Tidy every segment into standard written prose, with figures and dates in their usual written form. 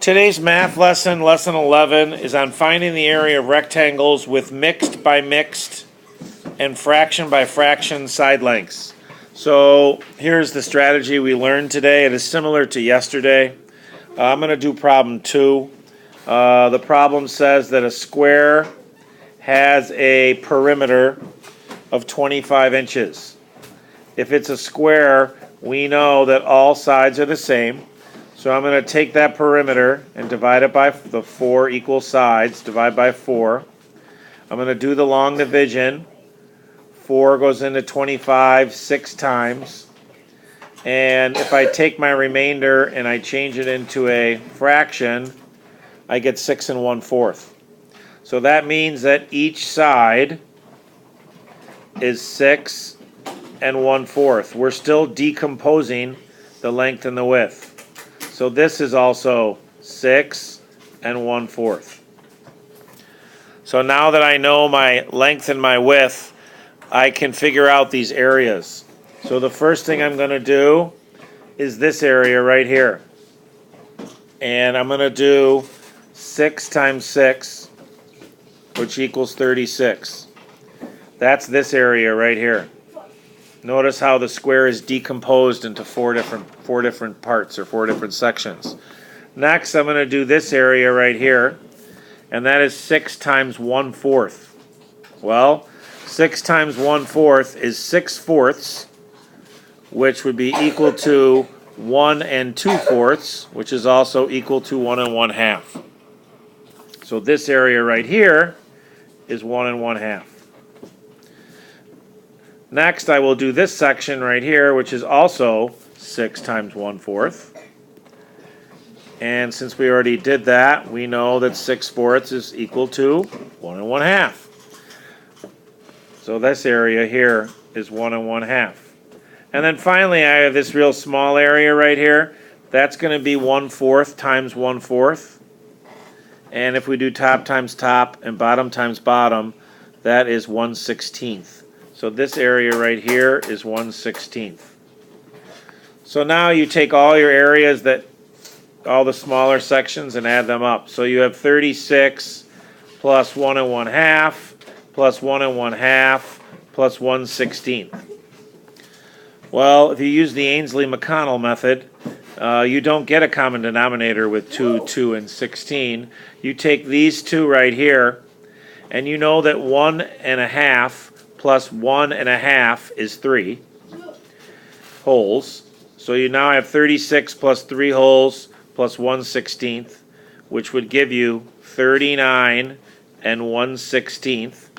Today's math lesson, lesson 11, is on finding the area of rectangles with mixed by mixed and fraction by fraction side lengths. So here's the strategy we learned today. It is similar to yesterday. I'm going to do problem 2. The problem says that a square has a perimeter of 25 inches. If it's a square, we know that all sides are the same. So I'm going to take that perimeter and divide it by the 4 equal sides, divide by 4. I'm going to do the long division. 4 goes into 25 6 times. And if I take my remainder and I change it into a fraction, I get 6 1/4. So that means that each side is 6 1/4. We're still decomposing the length and the width. So this is also 6 1/4. So now that I know my length and my width, I can figure out these areas. So the first thing I'm going to do is this area right here. And I'm going to do 6 times 6, which equals 36. That's this area right here. Notice how the square is decomposed into four different parts or 4 different sections. Next, I'm going to do this area right here, and that is 6 times 1/4. Well, 6 times 1/4 is 6/4, which would be equal to 1 2/4, which is also equal to 1 1/2. So this area right here is 1 1/2. Next, I will do this section right here, which is also 6 times 1/4. And since we already did that, we know that 6/4 is equal to 1 1/2. So this area here is 1 1/2. And then finally, I have this real small area right here. That's going to be 1/4 times 1/4. And if we do top times top and bottom times bottom, that is 1/16. So this area right here is 1/16. So now you take all your areas, all the smaller sections, and add them up. So you have 36 plus 1 1/2 plus 1 1/2 plus 1/16. Well, if you use the Ainsley-McConnell method, you don't get a common denominator with 2, 2, and 16. You take these two right here, and you know that 1 1/2 plus 1 1/2 is 3 wholes. So you now have 36 plus 3 wholes plus 1/16, which would give you 39 1/16.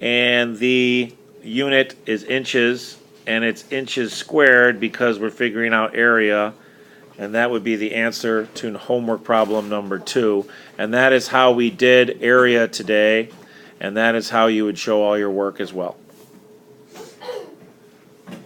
And the unit is inches, and it's inches squared because we're figuring out area. And that would be the answer to homework problem number 2. And that is how we did area today. And that is how you would show all your work as well.